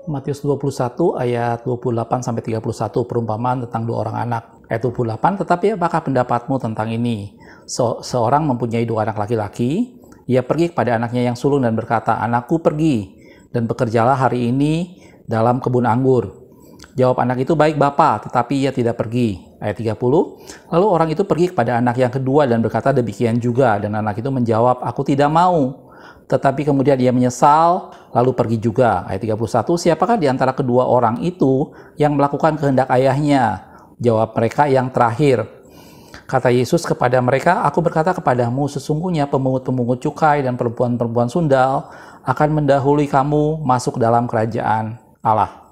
Matius 21 ayat 28-31 perumpamaan tentang dua orang anak. Ayat 28, tetapi apakah pendapatmu tentang ini? Seorang mempunyai dua anak laki-laki, ia pergi kepada anaknya yang sulung dan berkata, "Anakku pergi dan bekerjalah hari ini dalam kebun anggur." Jawab anak itu, "Baik Bapa," tetapi ia tidak pergi. Ayat 30, lalu orang itu pergi kepada anak yang kedua dan berkata demikian juga. Dan anak itu menjawab, "Aku tidak mau." Tetapi kemudian ia menyesal, lalu pergi juga. Ayat 31, siapakah di antara kedua orang itu yang melakukan kehendak ayahnya? Jawab mereka, yang terakhir. Kata Yesus kepada mereka, "Aku berkata kepadamu, sesungguhnya pemungut-pemungut cukai dan perempuan-perempuan sundal akan mendahului kamu masuk dalam kerajaan Allah."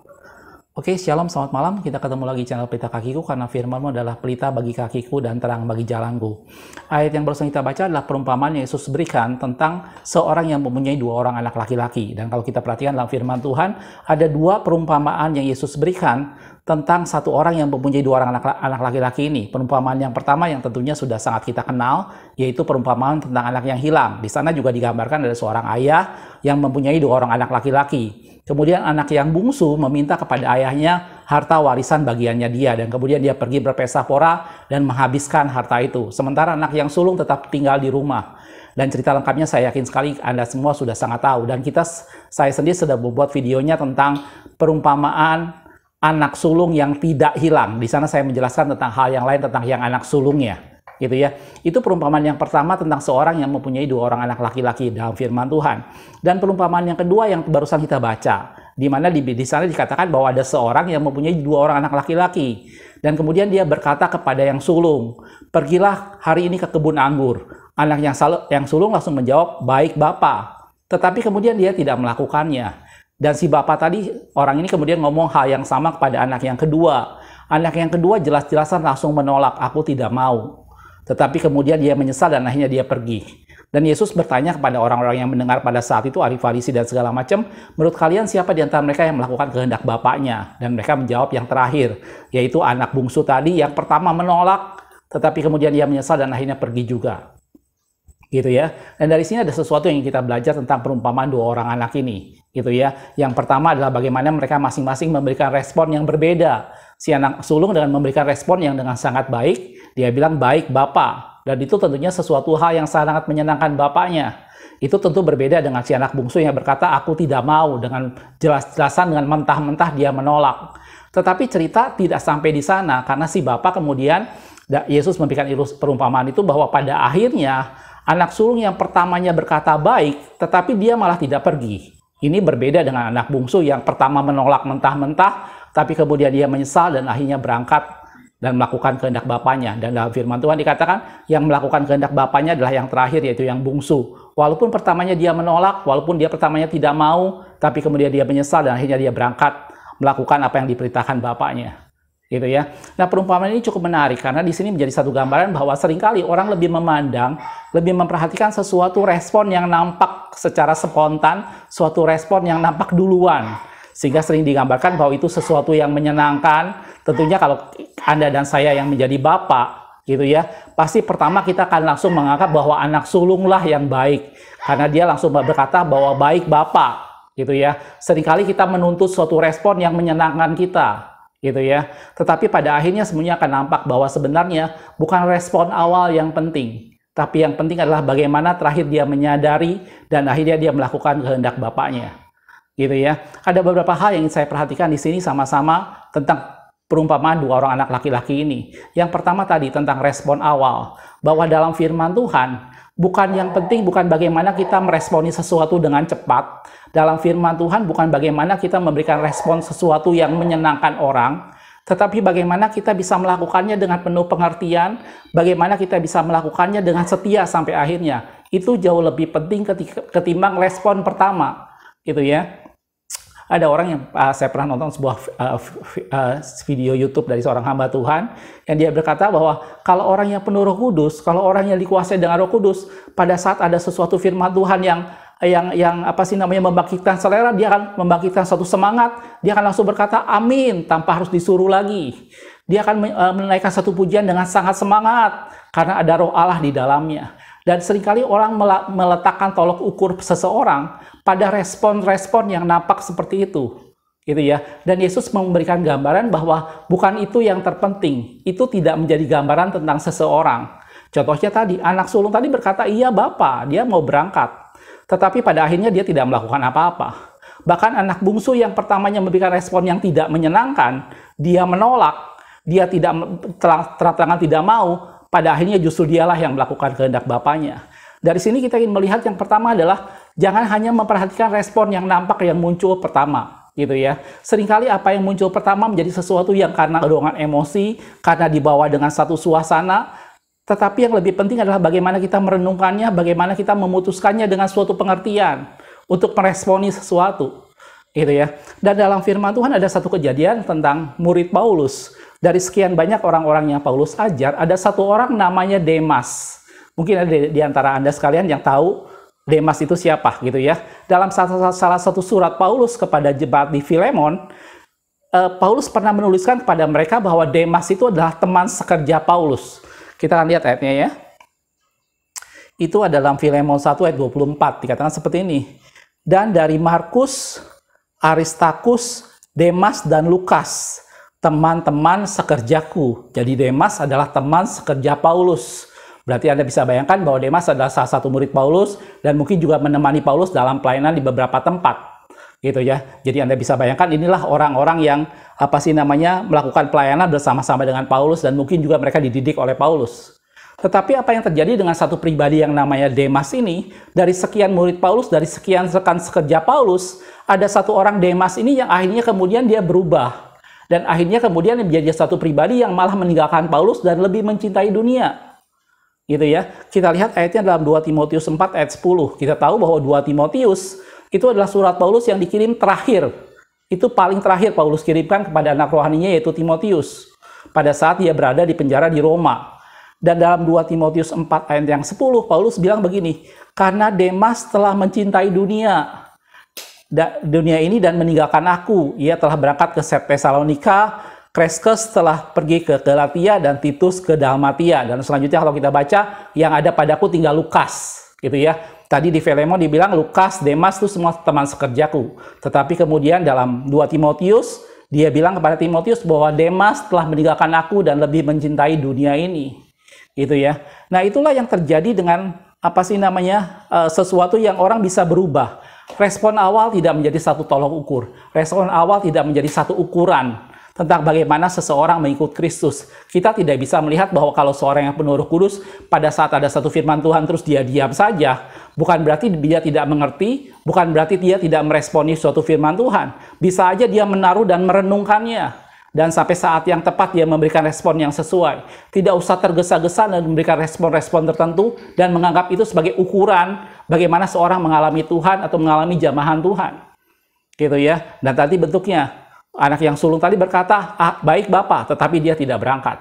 Oke, shalom, selamat malam. Kita ketemu lagi di channel Pelita Kakiku, karena firman-Mu adalah pelita bagi kakiku dan terang bagi jalanku. Ayat yang barusan kita baca adalah perumpamaan yang Yesus berikan tentang seorang yang mempunyai dua orang anak laki-laki. Dan kalau kita perhatikan dalam firman Tuhan, ada dua perumpamaan yang Yesus berikan tentang satu orang yang mempunyai dua orang anak laki-laki ini. Perumpamaan yang pertama yang tentunya sudah sangat kita kenal, yaitu perumpamaan tentang anak yang hilang. Di sana juga digambarkan ada seorang ayah yang mempunyai dua orang anak laki-laki. Kemudian anak yang bungsu meminta kepada ayahnya harta warisan bagiannya dia, dan kemudian dia pergi berpesta pora dan menghabiskan harta itu. Sementara anak yang sulung tetap tinggal di rumah. Dan cerita lengkapnya saya yakin sekali Anda semua sudah sangat tahu. Dan saya sendiri sudah membuat videonya tentang perumpamaan anak sulung yang tidak hilang. Di sana saya menjelaskan tentang hal yang lain tentang yang anak sulungnya. Gitu ya. Itu perumpamaan yang pertama tentang seorang yang mempunyai dua orang anak laki-laki dalam firman Tuhan. Dan perumpamaan yang kedua yang barusan kita baca, di mana di sana dikatakan bahwa ada seorang yang mempunyai dua orang anak laki-laki, dan kemudian dia berkata kepada yang sulung, "Pergilah hari ini ke kebun anggur." Anak yang sulung langsung menjawab, "Baik Bapa." Tetapi kemudian dia tidak melakukannya. Dan si bapak tadi, orang ini kemudian ngomong hal yang sama kepada anak yang kedua. Anak yang kedua jelas-jelasan langsung menolak, "Aku tidak mau." Tetapi kemudian dia menyesal dan akhirnya dia pergi. Dan Yesus bertanya kepada orang-orang yang mendengar pada saat itu, ahli Farisi dan segala macam, "Menurut kalian siapa di antara mereka yang melakukan kehendak bapaknya?" Dan mereka menjawab yang terakhir, yaitu anak bungsu tadi yang pertama menolak, tetapi kemudian dia menyesal dan akhirnya pergi juga. Gitu ya. Dan dari sini ada sesuatu yang kita belajar tentang perumpamaan dua orang anak ini. Gitu ya. Yang pertama adalah bagaimana mereka masing-masing memberikan respon yang berbeda. Si anak sulung dengan memberikan respon yang dengan sangat baik, dia bilang, "Baik Bapak." Dan itu tentunya sesuatu hal yang sangat menyenangkan bapaknya. Itu tentu berbeda dengan si anak bungsu yang berkata, "Aku tidak mau." Dengan jelas-jelasan, dengan mentah-mentah dia menolak. Tetapi cerita tidak sampai di sana, karena si bapak kemudian, Yesus memberikan perumpamaan itu bahwa pada akhirnya anak sulung yang pertamanya berkata baik, tetapi dia malah tidak pergi. Ini berbeda dengan anak bungsu yang pertama menolak mentah-mentah, tapi kemudian dia menyesal dan akhirnya berangkat dan melakukan kehendak bapaknya. Dan dalam firman Tuhan dikatakan, yang melakukan kehendak bapaknya adalah yang terakhir, yaitu yang bungsu. Walaupun pertamanya dia menolak, walaupun dia pertamanya tidak mau, tapi kemudian dia menyesal dan akhirnya dia berangkat melakukan apa yang diperintahkan bapaknya. Gitu ya. Nah, perumpamaan ini cukup menarik karena di sini menjadi satu gambaran bahwa seringkali orang lebih memandang, lebih memperhatikan sesuatu respon yang nampak secara spontan, suatu respon yang nampak duluan. Sehingga sering digambarkan bahwa itu sesuatu yang menyenangkan. Tentunya kalau Anda dan saya yang menjadi bapak, gitu ya, pasti pertama kita akan langsung menganggap bahwa anak sulunglah yang baik. Karena dia langsung berkata bahwa baik Bapak, gitu ya. Seringkali kita menuntut suatu respon yang menyenangkan kita, gitu ya. Tetapi pada akhirnya semuanya akan nampak bahwa sebenarnya bukan respon awal yang penting, tapi yang penting adalah bagaimana terakhir dia menyadari dan akhirnya dia melakukan kehendak bapaknya. Gitu ya. Ada beberapa hal yang ingin saya perhatikan di sini sama-sama tentang perumpamaan dua orang anak laki-laki ini. Yang pertama tadi tentang respon awal, bahwa dalam firman Tuhan bukan yang penting bukan bagaimana kita meresponi sesuatu dengan cepat. Dalam firman Tuhan bukan bagaimana kita memberikan respon sesuatu yang menyenangkan orang, tetapi bagaimana kita bisa melakukannya dengan penuh pengertian, bagaimana kita bisa melakukannya dengan setia sampai akhirnya. Itu jauh lebih penting ketimbang respon pertama. Gitu ya. Ada orang yang saya pernah nonton sebuah video YouTube dari seorang hamba Tuhan yang dia berkata bahwa kalau orang yang penuh Roh Kudus, kalau orang yang dikuasai dengan Roh Kudus, pada saat ada sesuatu firman Tuhan yang membangkitkan selera, dia akan membangkitkan suatu semangat, dia akan langsung berkata amin tanpa harus disuruh lagi. Dia akan menaikkan satu pujian dengan sangat semangat karena ada Roh Allah di dalamnya. Dan seringkali orang meletakkan tolok ukur seseorang pada respon-respon yang nampak seperti itu. gitu ya. Dan Yesus memberikan gambaran bahwa bukan itu yang terpenting, itu tidak menjadi gambaran tentang seseorang. Contohnya tadi, anak sulung tadi berkata, iya Bapak, dia mau berangkat. Tetapi pada akhirnya dia tidak melakukan apa-apa. Bahkan anak bungsu yang pertamanya memberikan respon yang tidak menyenangkan, dia menolak, dia tidak terang-terangan tidak mau, pada akhirnya justru dialah yang melakukan kehendak Bapaknya. Dari sini kita ingin melihat yang pertama adalah, jangan hanya memperhatikan respon yang nampak yang muncul pertama, gitu ya. Seringkali apa yang muncul pertama menjadi sesuatu yang karena dorongan emosi, karena dibawa dengan satu suasana, tetapi yang lebih penting adalah bagaimana kita merenungkannya, bagaimana kita memutuskannya dengan suatu pengertian untuk meresponi sesuatu, gitu ya. Dan dalam firman Tuhan ada satu kejadian tentang murid Paulus. Dari sekian banyak orang-orang yang Paulus ajar, ada satu orang namanya Demas. Mungkin ada di antara Anda sekalian yang tahu Demas itu siapa, gitu ya. Dalam salah satu surat Paulus kepada jemaat di Filemon, Paulus pernah menuliskan kepada mereka bahwa Demas itu adalah teman sekerja Paulus. Kita akan lihat ayatnya ya. Itu ada dalam Filemon 1 ayat 24, dikatakan seperti ini. Dan dari Markus, Aristarkus, Demas, dan Lukas, teman-teman sekerjaku. Jadi Demas adalah teman sekerja Paulus. Berarti Anda bisa bayangkan bahwa Demas adalah salah satu murid Paulus dan mungkin juga menemani Paulus dalam pelayanan di beberapa tempat. Gitu ya. Jadi Anda bisa bayangkan inilah orang-orang yang melakukan pelayanan bersama-sama dengan Paulus dan mungkin juga mereka dididik oleh Paulus. Tetapi apa yang terjadi dengan satu pribadi yang namanya Demas ini, dari sekian murid Paulus, dari sekian rekan sekerja Paulus, ada satu orang Demas ini yang akhirnya kemudian dia berubah. Dan akhirnya kemudian menjadi satu pribadi yang malah meninggalkan Paulus dan lebih mencintai dunia. Gitu ya. Kita lihat ayatnya dalam 2 Timotius 4 ayat 10. Kita tahu bahwa 2 Timotius itu adalah surat Paulus yang dikirim terakhir. Itu paling terakhir Paulus kirimkan kepada anak rohaninya yaitu Timotius. Pada saat dia berada di penjara di Roma. Dan dalam 2 Timotius 4 ayat yang 10, Paulus bilang begini, karena Demas telah mencintai dunia ini dan meninggalkan aku. Ia telah berangkat ke Tesalonika, Kreskes telah pergi ke Galatia, dan Titus ke Dalmatia. Dan selanjutnya kalau kita baca, yang ada padaku tinggal Lukas. Gitu ya. Tadi di Filemon dibilang Lukas, Demas itu semua teman sekerjaku. Tetapi kemudian dalam 2 Timotius, dia bilang kepada Timotius bahwa Demas telah meninggalkan aku dan lebih mencintai dunia ini. Gitu ya. Nah, itulah yang terjadi dengan sesuatu yang orang bisa berubah. Respon awal tidak menjadi satu tolok ukur. Respon awal tidak menjadi satu ukuran tentang bagaimana seseorang mengikut Kristus. Kita tidak bisa melihat bahwa kalau seorang yang penuh Roh Kudus pada saat ada satu firman Tuhan terus dia diam saja, bukan berarti dia tidak mengerti, bukan berarti dia tidak meresponi suatu firman Tuhan. Bisa aja dia menaruh dan merenungkannya. Dan sampai saat yang tepat dia memberikan respon yang sesuai. Tidak usah tergesa-gesa dan memberikan respon-respon tertentu dan menganggap itu sebagai ukuran bagaimana seorang mengalami Tuhan atau mengalami jamahan Tuhan. Gitu ya. Dan tadi bentuknya, anak yang sulung tadi berkata, baik Bapak, tetapi dia tidak berangkat.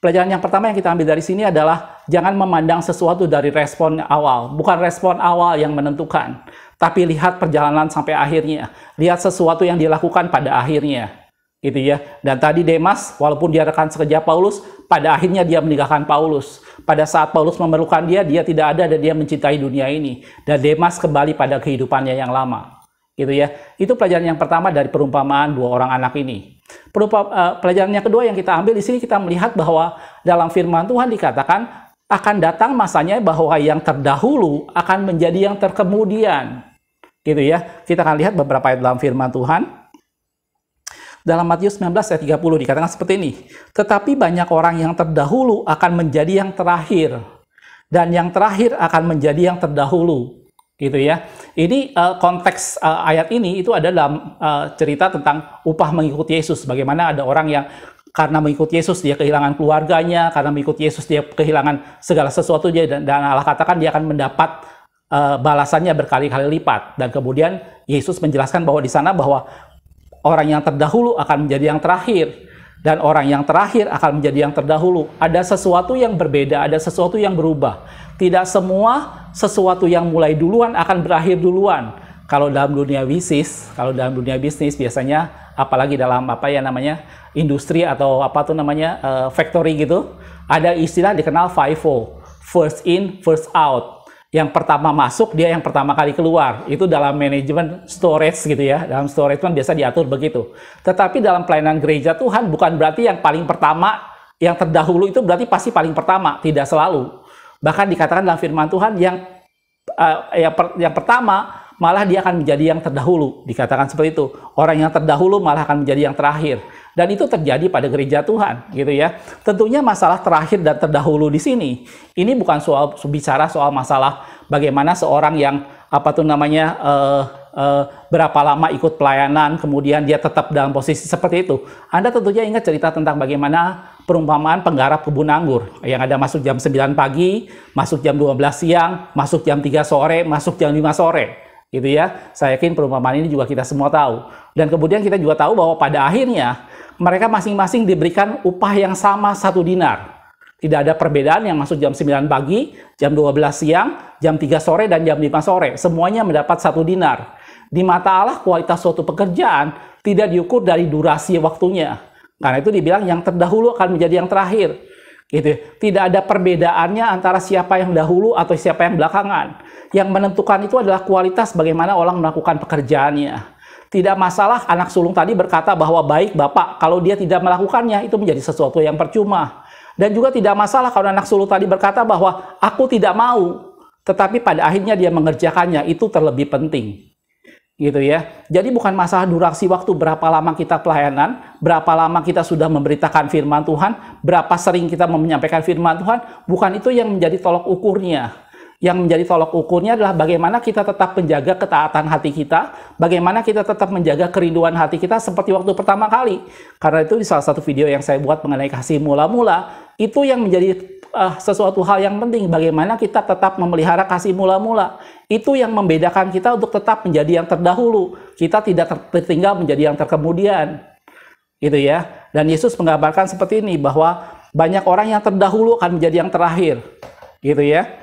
Pelajaran yang pertama yang kita ambil dari sini adalah jangan memandang sesuatu dari respon awal. Bukan respon awal yang menentukan. Tapi lihat perjalanan sampai akhirnya. Lihat sesuatu yang dilakukan pada akhirnya. Gitu ya. Dan tadi Demas, walaupun dia rekan sekerja Paulus, pada akhirnya dia meninggalkan Paulus. Pada saat Paulus memerlukan dia tidak ada dan dia mencintai dunia ini. Dan Demas kembali pada kehidupannya yang lama. Gitu ya. Itu pelajaran yang pertama dari perumpamaan dua orang anak ini. Pelajaran yang kedua yang kita ambil di sini, kita melihat bahwa dalam firman Tuhan dikatakan akan datang masanya bahwa yang terdahulu akan menjadi yang terkemudian. Gitu ya. Kita akan lihat beberapa ayat dalam firman Tuhan. Dalam Matius 19 ayat 30 dikatakan seperti ini. Tetapi banyak orang yang terdahulu akan menjadi yang terakhir. Dan yang terakhir akan menjadi yang terdahulu. Gitu ya. Ini konteks ayat ini itu ada dalam cerita tentang upah mengikuti Yesus. Bagaimana ada orang yang karena mengikuti Yesus dia kehilangan keluarganya. Karena mengikuti Yesus dia kehilangan segala sesuatunya. Dan Allah katakan dia akan mendapat balasannya berkali-kali lipat. Dan kemudian Yesus menjelaskan bahwa di sana bahwa orang yang terdahulu akan menjadi yang terakhir. Dan orang yang terakhir akan menjadi yang terdahulu. Ada sesuatu yang berbeda, ada sesuatu yang berubah. Tidak semua sesuatu yang mulai duluan akan berakhir duluan. Kalau dalam dunia bisnis, biasanya, apalagi dalam industri atau factory gitu, ada istilah dikenal FIFO. First in, first out. Yang pertama masuk, dia yang pertama kali keluar. Itu dalam manajemen storage gitu ya. Dalam storage kan biasa diatur begitu. Tetapi dalam pelayanan gereja Tuhan bukan berarti yang paling pertama, yang terdahulu itu berarti pasti paling pertama. Tidak selalu. Bahkan dikatakan dalam firman Tuhan yang pertama malah dia akan menjadi yang terdahulu. Dikatakan seperti itu. Orang yang terdahulu malah akan menjadi yang terakhir. Dan itu terjadi pada gereja Tuhan, gitu ya. Tentunya masalah terakhir dan terdahulu di sini, ini bukan bicara soal masalah bagaimana seorang yang berapa lama ikut pelayanan, kemudian dia tetap dalam posisi seperti itu. Anda tentunya ingat cerita tentang bagaimana perumpamaan penggarap kebun anggur, yang ada masuk jam 9 pagi, masuk jam 12 siang, masuk jam 3 sore, masuk jam 5 sore. Gitu ya. Saya yakin perumpamaan ini juga kita semua tahu. Dan kemudian kita juga tahu bahwa pada akhirnya mereka masing-masing diberikan upah yang sama 1 dinar. Tidak ada perbedaan yang masuk jam 9 pagi, jam 12 siang, jam 3 sore, dan jam 5 sore. Semuanya mendapat 1 dinar. Di mata Allah, kualitas suatu pekerjaan tidak diukur dari durasi waktunya. Karena itu dibilang yang terdahulu akan menjadi yang terakhir. Gitu. Tidak ada perbedaannya antara siapa yang dahulu atau siapa yang belakangan. Yang menentukan itu adalah kualitas bagaimana orang melakukan pekerjaannya. Tidak masalah anak sulung tadi berkata bahwa baik Bapak, kalau dia tidak melakukannya itu menjadi sesuatu yang percuma. Dan juga tidak masalah kalau anak sulung tadi berkata bahwa aku tidak mau, tetapi pada akhirnya dia mengerjakannya, itu terlebih penting. Gitu ya. Jadi bukan masalah durasi waktu, berapa lama kita pelayanan, berapa lama kita sudah memberitakan firman Tuhan, berapa sering kita menyampaikan firman Tuhan, bukan itu yang menjadi tolok ukurnya. Yang menjadi tolok ukurnya adalah bagaimana kita tetap menjaga ketaatan hati kita, bagaimana kita tetap menjaga kerinduan hati kita seperti waktu pertama kali. Karena itu di salah satu video yang saya buat mengenai kasih mula-mula, itu yang menjadi sesuatu hal yang penting, bagaimana kita tetap memelihara kasih mula-mula. Itu yang membedakan kita untuk tetap menjadi yang terdahulu. Kita tidak tertinggal menjadi yang terkemudian. Gitu ya. Dan Yesus menggambarkan seperti ini, bahwa banyak orang yang terdahulu akan menjadi yang terakhir. Gitu ya.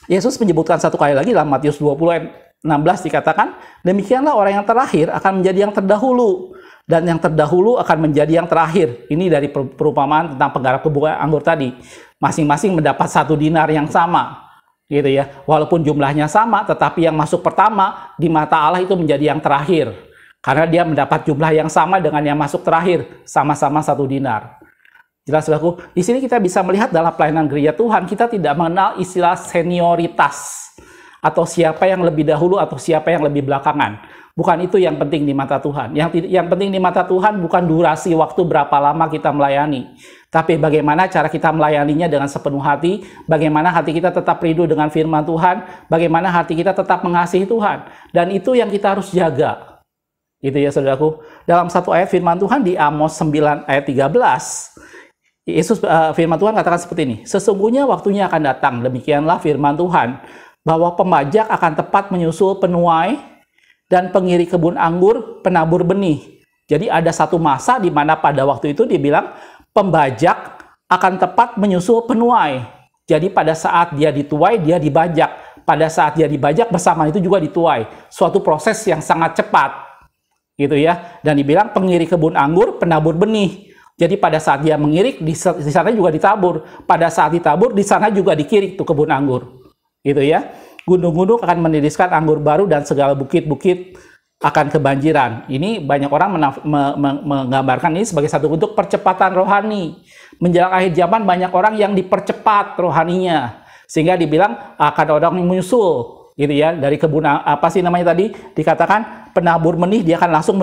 Yesus menyebutkan satu kali lagi dalam Matius 20 ayat 16 dikatakan, demikianlah orang yang terakhir akan menjadi yang terdahulu, dan yang terdahulu akan menjadi yang terakhir. Ini dari perumpamaan tentang penggarap kebun anggur tadi. Masing-masing mendapat 1 dinar yang sama. Gitu ya. Walaupun jumlahnya sama, tetapi yang masuk pertama di mata Allah itu menjadi yang terakhir. Karena dia mendapat jumlah yang sama dengan yang masuk terakhir, sama-sama 1 dinar. Jelas, saudaraku, di sini kita bisa melihat dalam pelayanan gereja Tuhan, kita tidak mengenal istilah senioritas atau siapa yang lebih dahulu atau siapa yang lebih belakangan. Bukan itu yang penting di mata Tuhan. Yang penting di mata Tuhan bukan durasi waktu berapa lama kita melayani, tapi bagaimana cara kita melayaninya dengan sepenuh hati, bagaimana hati kita tetap rindu dengan firman Tuhan, bagaimana hati kita tetap mengasihi Tuhan. Dan itu yang kita harus jaga. Gitu ya, saudaraku. Dalam satu ayat firman Tuhan di Amos 9 ayat 13, firman Tuhan katakan seperti ini, sesungguhnya waktunya akan datang, demikianlah firman Tuhan, bahwa pembajak akan tepat menyusul penuai dan pengiri kebun anggur penabur benih. Jadi ada satu masa di mana pada waktu itu dibilang pembajak akan tepat menyusul penuai. Jadi pada saat dia dituai, dia dibajak. Pada saat dia dibajak, bersama itu juga dituai. Suatu proses yang sangat cepat. Gitu ya. Dan dibilang pengiri kebun anggur penabur benih. Jadi pada saat dia mengirik, di sana juga ditabur. Pada saat ditabur, di sana juga dikirik tuh kebun anggur. Gitu ya. Gunung-gunung akan meniriskan anggur baru dan segala bukit-bukit akan kebanjiran. Ini banyak orang menggambarkan ini sebagai satu bentuk percepatan rohani. Menjelang akhir zaman banyak orang yang dipercepat rohaninya. Sehingga dibilang akan orang yang menyusul. Gitu ya. Dari kebun, apa sih namanya tadi? Dikatakan penabur benih, dia akan langsung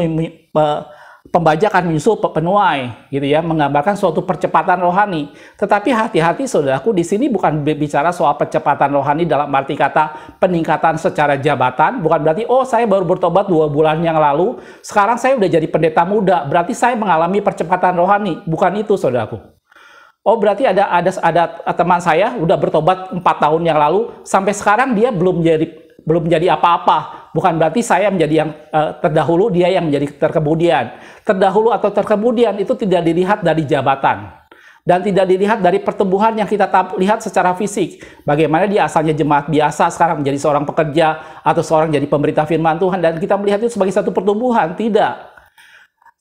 pembajak akan menyusul penuai, gitu ya, menggambarkan suatu percepatan rohani. Tetapi hati-hati, saudaraku, di sini bukan bicara soal percepatan rohani dalam arti kata peningkatan secara jabatan. Bukan berarti, oh saya baru bertobat 2 bulan yang lalu, sekarang saya udah jadi pendeta muda, berarti saya mengalami percepatan rohani. Bukan itu, saudaraku. Oh berarti ada teman saya udah bertobat 4 tahun yang lalu, sampai sekarang dia belum jadi apa-apa. Bukan berarti saya menjadi yang terdahulu, dia yang menjadi terkemudian. Terdahulu atau terkemudian itu tidak dilihat dari jabatan. Dan tidak dilihat dari pertumbuhan yang kita lihat secara fisik. Bagaimana dia asalnya jemaat biasa, sekarang menjadi seorang pekerja, atau seorang jadi pemberita firman Tuhan, dan kita melihat itu sebagai satu pertumbuhan. Tidak.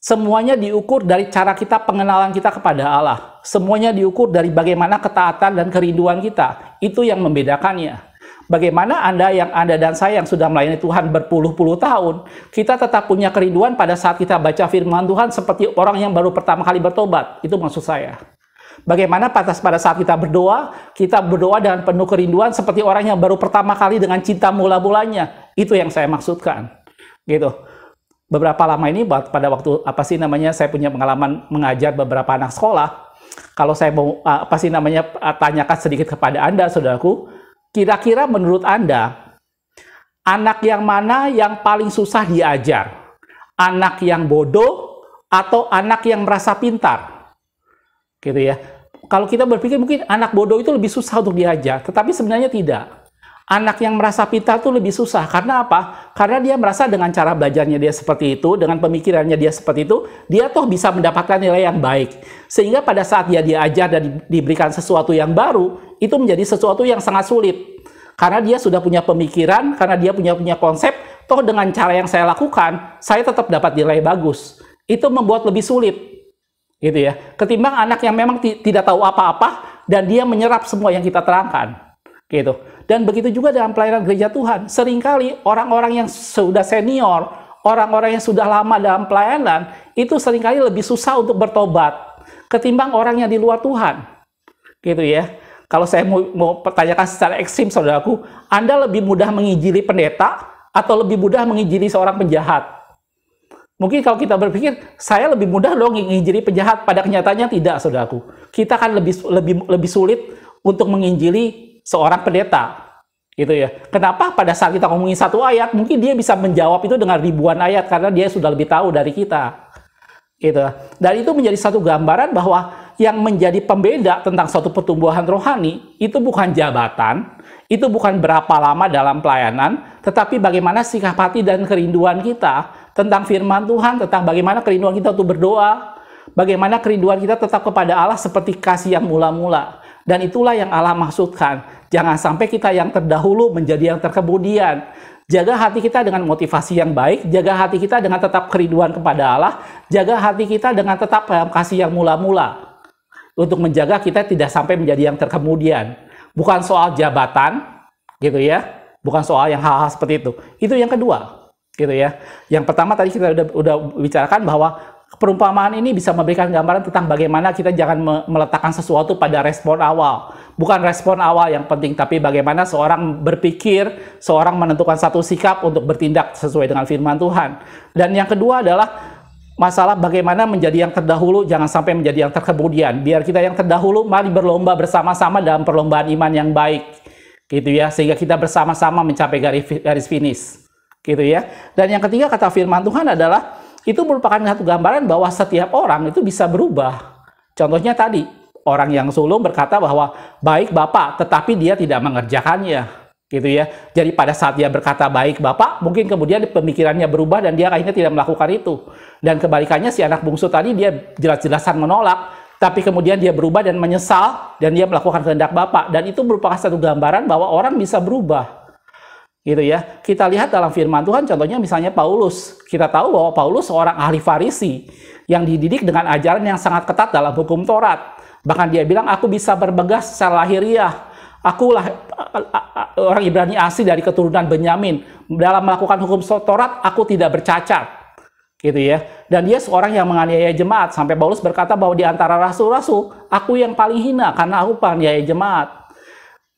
Semuanya diukur dari cara kita, pengenalan kita kepada Allah. Semuanya diukur dari bagaimana ketaatan dan kerinduan kita. Itu yang membedakannya. Bagaimana Anda dan saya yang sudah melayani Tuhan berpuluh-puluh tahun, kita tetap punya kerinduan pada saat kita baca firman Tuhan seperti orang yang baru pertama kali bertobat. Itu maksud saya. Bagaimana pada saat kita berdoa dengan penuh kerinduan seperti orang yang baru pertama kali dengan cinta mula-mulanya. Itu yang saya maksudkan. Gitu. Beberapa lama ini pada waktu saya punya pengalaman mengajar beberapa anak sekolah. Kalau saya mau tanyakan sedikit kepada Anda, saudaraku, kira-kira menurut Anda, anak yang mana yang paling susah diajar? Anak yang bodoh atau anak yang merasa pintar? Gitu ya. Kalau kita berpikir mungkin anak bodoh itu lebih susah untuk diajar, tetapi sebenarnya tidak. Anak yang merasa pintar itu lebih susah. Karena apa? Karena dia merasa dengan cara belajarnya dia seperti itu, dengan pemikirannya dia seperti itu, dia toh bisa mendapatkan nilai yang baik. Sehingga pada saat dia diajar dan diberikan sesuatu yang baru, itu menjadi sesuatu yang sangat sulit. Karena dia sudah punya pemikiran, karena dia punya konsep, toh dengan cara yang saya lakukan, saya tetap dapat nilai bagus. Itu membuat lebih sulit. Gitu ya. Ketimbang anak yang memang tidak tahu apa-apa, dan dia menyerap semua yang kita terangkan. Gitu. Dan begitu juga dalam pelayanan gereja Tuhan. Seringkali orang-orang yang sudah senior, orang-orang yang sudah lama dalam pelayanan, itu seringkali lebih susah untuk bertobat ketimbang orang yang di luar Tuhan. Gitu ya. Kalau saya mau pertanyakan secara ekstrim, saudaraku, Anda lebih mudah menginjili pendeta atau lebih mudah menginjili seorang penjahat? Mungkin kalau kita berpikir, saya lebih mudah dong menginjili penjahat. Pada kenyataannya tidak, saudaraku. Kita kan lebih sulit untuk menginjili seorang pendeta, gitu ya. Kenapa? Pada saat kita ngomongin satu ayat, mungkin dia bisa menjawab itu dengan ribuan ayat karena dia sudah lebih tahu dari kita, gitu. Dan itu menjadi satu gambaran bahwa yang menjadi pembeda tentang suatu pertumbuhan rohani itu bukan jabatan, itu bukan berapa lama dalam pelayanan, tetapi bagaimana sikap hati dan kerinduan kita tentang firman Tuhan, tentang bagaimana kerinduan kita untuk berdoa, bagaimana kerinduan kita tetap kepada Allah seperti kasih yang mula-mula. Dan itulah yang Allah maksudkan. Jangan sampai kita yang terdahulu menjadi yang terkemudian. Jaga hati kita dengan motivasi yang baik. Jaga hati kita dengan tetap kerinduan kepada Allah. Jaga hati kita dengan tetap kasih yang mula-mula. Untuk menjaga kita tidak sampai menjadi yang terkemudian. Bukan soal jabatan, gitu ya. Bukan soal yang hal-hal seperti itu. Itu yang kedua, gitu ya. Yang pertama tadi kita udah bicarakan bahwa perumpamaan ini bisa memberikan gambaran tentang bagaimana kita jangan meletakkan sesuatu pada respon awal. Bukan respon awal yang penting, tapi bagaimana seorang berpikir, seorang menentukan satu sikap untuk bertindak sesuai dengan firman Tuhan. Dan yang kedua adalah masalah bagaimana menjadi yang terdahulu, jangan sampai menjadi yang terkemudian. Biar kita yang terdahulu, mari berlomba bersama-sama dalam perlombaan iman yang baik. Gitu ya, sehingga kita bersama-sama mencapai garis finish. Gitu ya. Dan yang ketiga kata firman Tuhan adalah itu merupakan satu gambaran bahwa setiap orang itu bisa berubah. Contohnya tadi, orang yang sulung berkata bahwa baik Bapak, tetapi dia tidak mengerjakannya. Gitu ya. Jadi pada saat dia berkata baik Bapak, mungkin kemudian pemikirannya berubah dan dia akhirnya tidak melakukan itu. Dan kebalikannya si anak bungsu tadi dia jelas-jelasan menolak, tapi kemudian dia berubah dan menyesal dan dia melakukan kehendak Bapak. Dan itu merupakan satu gambaran bahwa orang bisa berubah. Gitu ya. Kita lihat dalam firman Tuhan, contohnya misalnya Paulus. Kita tahu bahwa Paulus seorang ahli Farisi yang dididik dengan ajaran yang sangat ketat dalam hukum Taurat. Bahkan dia bilang, aku bisa berbegas secara lahiriah. Akulah orang Ibrani asli dari keturunan Benyamin. Dalam melakukan hukum Taurat, aku tidak bercacat. Gitu ya. Dan dia seorang yang menganiaya jemaat. Sampai Paulus berkata bahwa di antara rasul-rasul, aku yang paling hina karena aku penganiaya jemaat.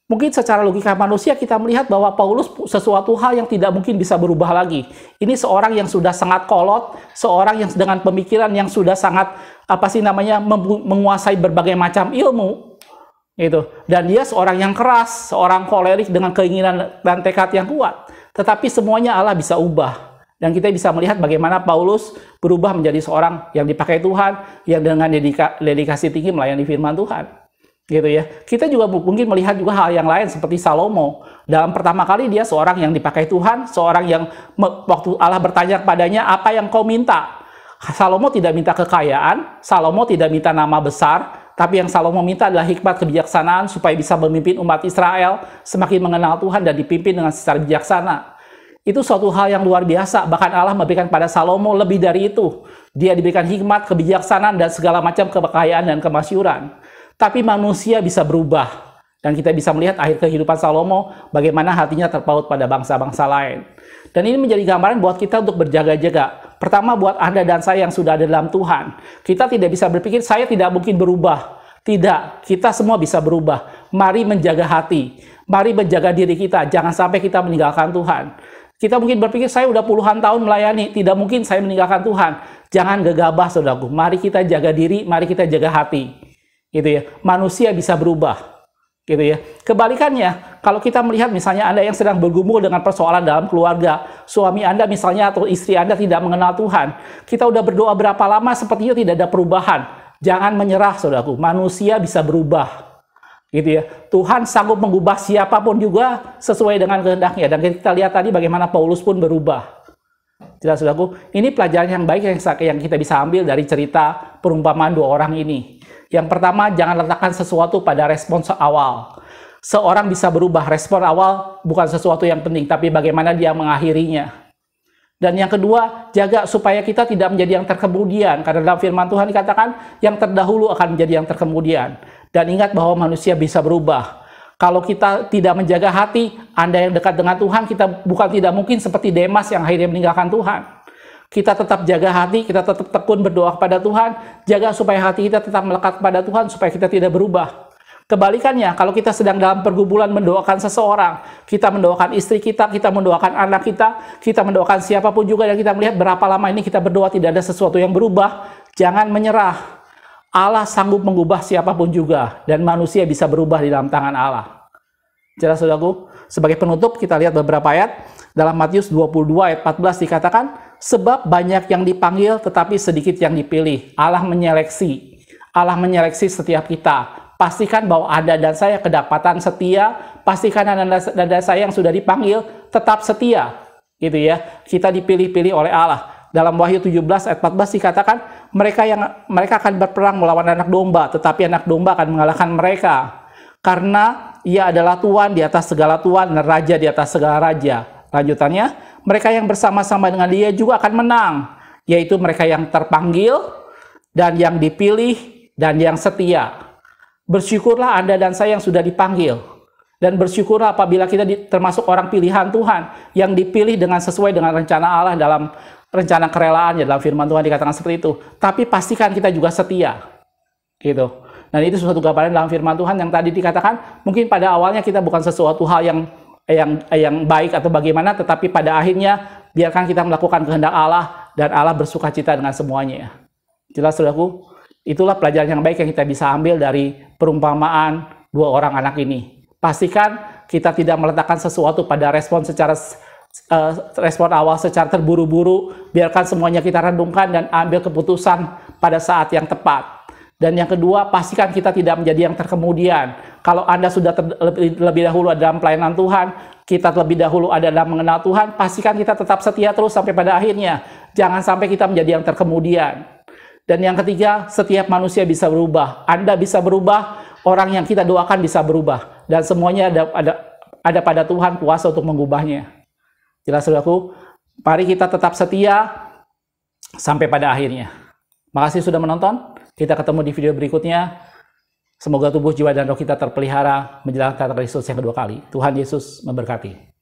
Mungkin secara logika manusia kita melihat bahwa Paulus sesuatu hal yang tidak mungkin bisa berubah lagi. Ini seorang yang sudah sangat kolot, seorang yang dengan pemikiran yang sudah sangat menguasai berbagai macam ilmu, gitu. Dan dia seorang yang keras, seorang kolerik dengan keinginan dan tekad yang kuat. Tetapi semuanya Allah bisa ubah. Dan kita bisa melihat bagaimana Paulus berubah menjadi seorang yang dipakai Tuhan, yang dengan dedikasi tinggi melayani firman Tuhan. Gitu ya. Kita juga mungkin melihat juga hal yang lain seperti Salomo. Dalam pertama kali dia seorang yang dipakai Tuhan, seorang yang waktu Allah bertanya kepadanya, apa yang kau minta? Salomo tidak minta kekayaan, Salomo tidak minta nama besar, tapi yang Salomo minta adalah hikmat kebijaksanaan supaya bisa memimpin umat Israel semakin mengenal Tuhan dan dipimpin dengan secara bijaksana. Itu suatu hal yang luar biasa. Bahkan Allah memberikan pada Salomo lebih dari itu. Dia diberikan hikmat, kebijaksanaan, dan segala macam kekayaan dan kemasyuran. Tapi manusia bisa berubah. Dan kita bisa melihat akhir kehidupan Salomo, bagaimana hatinya terpaut pada bangsa-bangsa lain. Dan ini menjadi gambaran buat kita untuk berjaga-jaga. Pertama, buat Anda dan saya yang sudah ada dalam Tuhan. Kita tidak bisa berpikir, saya tidak mungkin berubah. Tidak, kita semua bisa berubah. Mari menjaga hati. Mari menjaga diri kita. Jangan sampai kita meninggalkan Tuhan. Kita mungkin berpikir, saya udah puluhan tahun melayani. Tidak mungkin saya meninggalkan Tuhan. Jangan gegabah, saudaraku. Mari kita jaga diri, mari kita jaga hati. Gitu ya. Manusia bisa berubah. Gitu ya. Kebalikannya, kalau kita melihat misalnya Anda yang sedang bergumul dengan persoalan dalam keluarga, suami Anda misalnya atau istri Anda tidak mengenal Tuhan, kita udah berdoa berapa lama sepertinya tidak ada perubahan. Jangan menyerah, saudaraku. Manusia bisa berubah. Gitu ya. Tuhan sanggup mengubah siapapun juga sesuai dengan kehendaknya. Dan kita lihat tadi bagaimana Paulus pun berubah. Jelas, saudaraku. Ini pelajaran yang baik yang kita bisa ambil dari cerita perumpamaan dua orang ini. Yang pertama, jangan letakkan sesuatu pada respons awal. Seorang bisa berubah, respon awal bukan sesuatu yang penting, tapi bagaimana dia mengakhirinya. Dan yang kedua, jaga supaya kita tidak menjadi yang terkemudian. Karena dalam firman Tuhan dikatakan, yang terdahulu akan menjadi yang terkemudian. Dan ingat bahwa manusia bisa berubah. Kalau kita tidak menjaga hati, Anda yang dekat dengan Tuhan, kita bukan tidak mungkin seperti Demas yang akhirnya meninggalkan Tuhan. Kita tetap jaga hati, kita tetap tekun berdoa kepada Tuhan, jaga supaya hati kita tetap melekat kepada Tuhan, supaya kita tidak berubah. Kebalikannya, kalau kita sedang dalam pergumulan mendoakan seseorang, kita mendoakan istri kita mendoakan anak kita mendoakan siapapun juga, dan kita melihat berapa lama ini kita berdoa tidak ada sesuatu yang berubah, jangan menyerah. Allah sanggup mengubah siapapun juga, dan manusia bisa berubah di dalam tangan Allah. Jelas, saudaraku? Sebagai penutup, kita lihat beberapa ayat. Dalam Matius 22 ayat 14 dikatakan, sebab banyak yang dipanggil tetapi sedikit yang dipilih. Allah menyeleksi setiap kita. Pastikan bahwa Anda dan saya kedapatan setia. Pastikan Anda dan saya yang sudah dipanggil tetap setia. Gitu ya. Kita dipilih-pilih oleh Allah. Dalam Wahyu 17 ayat 14 dikatakan, mereka akan berperang melawan anak domba, tetapi anak domba akan mengalahkan mereka. Karena ia adalah Tuhan di atas segala Tuhan dan Raja di atas segala Raja. Lanjutannya, mereka yang bersama-sama dengan dia juga akan menang, yaitu mereka yang terpanggil, dan yang dipilih, dan yang setia. Bersyukurlah Anda dan saya yang sudah dipanggil, dan bersyukurlah apabila kita termasuk orang pilihan Tuhan, yang dipilih dengan sesuai dengan rencana Allah dalam rencana kerelaan, dalam firman Tuhan dikatakan seperti itu. Tapi pastikan kita juga setia. Gitu. Dan itu suatu gambaran dalam firman Tuhan yang tadi dikatakan, mungkin pada awalnya kita bukan sesuatu hal yang baik atau bagaimana, tetapi pada akhirnya biarkan kita melakukan kehendak Allah dan Allah bersuka cita dengan semuanya. Jelas, saudaraku? Itulah pelajaran yang baik yang kita bisa ambil dari perumpamaan dua orang anak ini. Pastikan kita tidak meletakkan sesuatu pada respon awal secara terburu-buru. Biarkan semuanya kita renungkan dan ambil keputusan pada saat yang tepat. Dan yang kedua, pastikan kita tidak menjadi yang terkemudian. Kalau Anda sudah lebih dahulu ada dalam pelayanan Tuhan, kita lebih dahulu ada dalam mengenal Tuhan, pastikan kita tetap setia terus sampai pada akhirnya. Jangan sampai kita menjadi yang terkemudian. Dan yang ketiga, setiap manusia bisa berubah. Anda bisa berubah, orang yang kita doakan bisa berubah. Dan semuanya ada pada Tuhan kuasa untuk mengubahnya. Jelas, saudaraku? Mari kita tetap setia sampai pada akhirnya. Makasih sudah menonton. Kita ketemu di video berikutnya. Semoga tubuh, jiwa, dan roh kita terpelihara menjelang datang Kristus yang kedua kali. Tuhan Yesus memberkati.